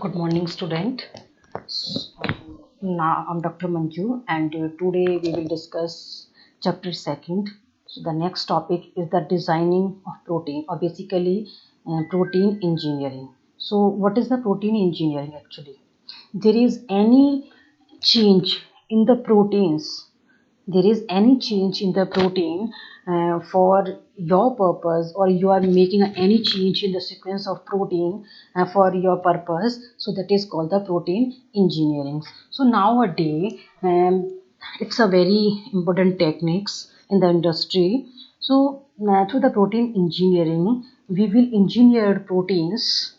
Good morning, student. Now I'm Dr. Manjoo, and today we will discuss chapter second. So the next topic is the designing of protein, or basically protein engineering. So what is the protein engineering actually? There is any change in the proteins there is any change in the protein for your purpose, or you are making any change in the sequence of protein for your purpose, so that is called the protein engineering. So nowadays it's a very important techniques in the industry. So through the protein engineering we will engineer proteins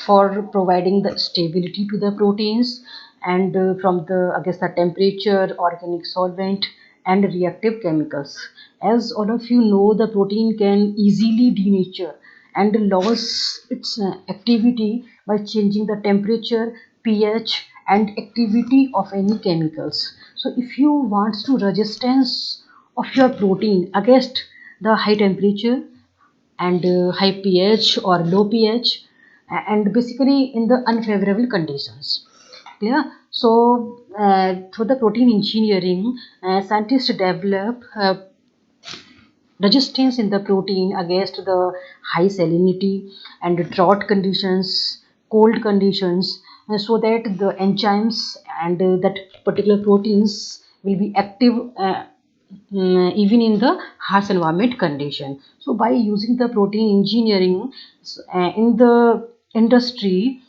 for providing the stability to the proteins, and from the against the temperature, organic solvent, and reactive chemicals. As all of you know, the protein can easily denature and lose its activity by changing the temperature, pH, and activity of any chemicals. So if you want to resistance of your protein against the high temperature and high pH or low pH, and basically in the unfavorable conditions. Clear? So through the protein engineering, scientists develop resistance in the protein against the high salinity and drought conditions, cold conditions, so that the enzymes and that particular proteins will be active even in the harsh environment condition. So by using the protein engineering in the industry,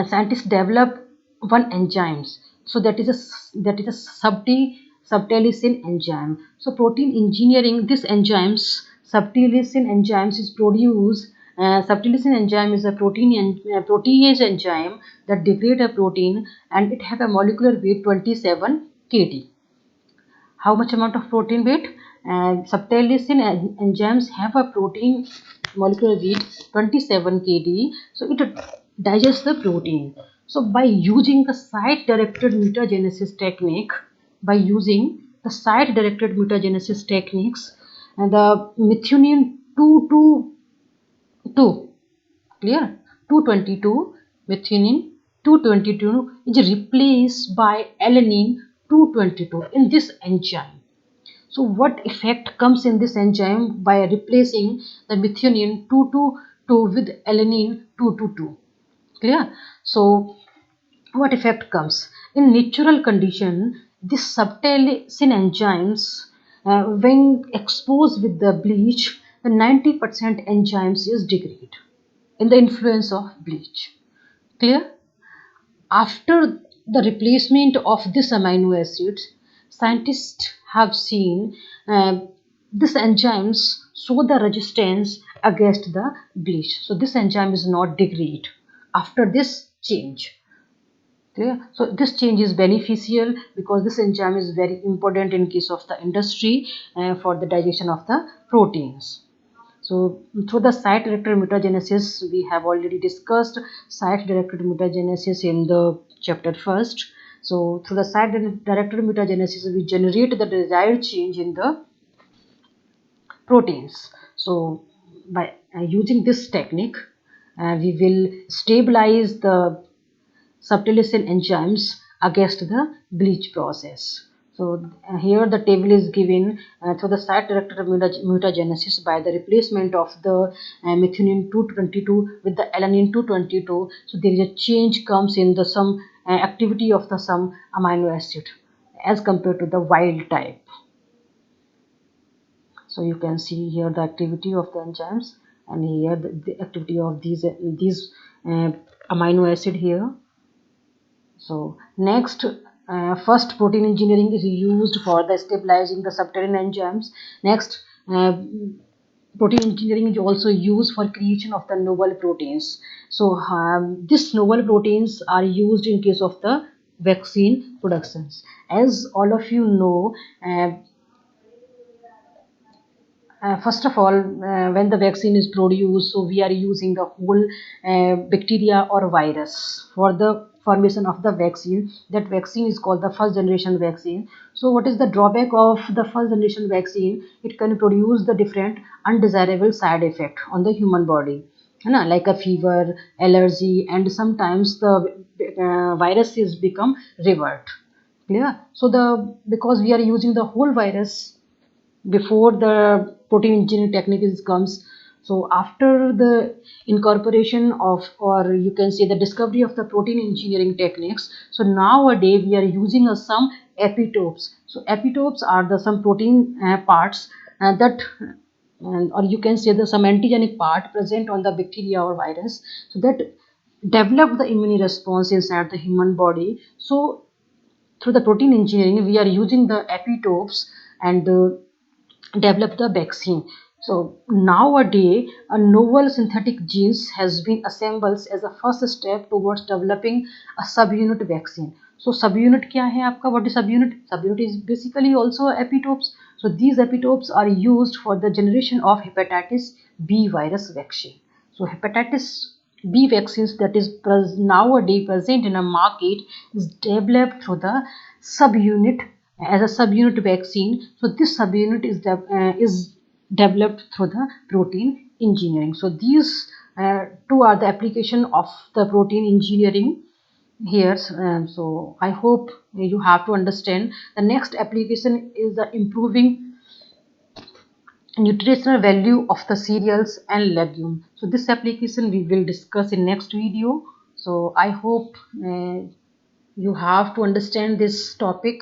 scientists develop one enzymes. So that is a subtilisin enzyme. So protein engineering, this enzymes, subtilisin enzymes is produced. Subtilisin enzyme is a protease enzyme that degrade a protein, and it have a molecular weight 27 kd. How much amount of protein weight? Subtilisin enzymes have a protein molecular weight 27 kd, so it digests the protein. So by using the site-directed mutagenesis technique, techniques, and the methionine 222, clear, 222, methionine 222 is replaced by alanine 222 in this enzyme. So what effect comes in this enzyme by replacing the methionine 222 with alanine 222? Clear? So what effect comes? In natural condition, this subtilisin enzymes, when exposed with the bleach, the 90% enzymes is degraded in the influence of bleach. Clear? After the replacement of this amino acid, scientists have seen this enzymes show the resistance against the bleach. So this enzyme is not degraded after this change. Clear? So this change is beneficial because this enzyme is very important in case of the industry for the digestion of the proteins. So through the site-directed mutagenesis, we have already discussed site-directed mutagenesis in the chapter first. So through the site-directed mutagenesis, we generate the desired change in the proteins. So by using this technique, we will stabilize the subtilisin enzymes against the bleach process. So here the table is given through the site-directed mutagenesis by the replacement of the methionine 222 with the alanine 222. So there is a change comes in the some activity of the some amino acid as compared to the wild type. So you can see here the activity of the enzymes, and here the activity of these amino acid here. So next, first protein engineering is used for the stabilizing the subterranean enzymes. Next, protein engineering is also used for creation of the novel proteins. So these novel proteins are used in case of the vaccine productions. As all of you know, first of all, when the vaccine is produced, so we are using the whole bacteria or virus for the formation of the vaccine. That vaccine is called the first generation vaccine. So what is the drawback of the first generation vaccine? It can produce the different undesirable side effect on the human body. like a fever, allergy, and sometimes the viruses become revert. Clear? So the because we are using the whole virus before the protein engineering technique comes. So after the incorporation of, or you can say the discovery of the protein engineering techniques, so nowadays we are using some epitopes. So epitopes are the some protein parts that or you can say the some antigenic part present on the bacteria or virus, so that develop the immune response inside the human body. So through the protein engineering we are using the epitopes and develop the vaccine. So nowadays, a novel synthetic genes has been assembled as a first step towards developing a subunit vaccine. So subunit क्या है आपका? What is subunit? Subunit is basically also epitopes. So these epitopes are used for the generation of hepatitis B virus vaccine. So hepatitis B vaccines that is nowadays present in a market is developed through the subunit as a subunit vaccine. So this subunit is developed through the protein engineering. So these two are the application of the protein engineering here. So I hope you have to understand. The next application is the improving nutritional value of the cereals and legume. So this application we will discuss in next video. So I hope you have to understand this topic.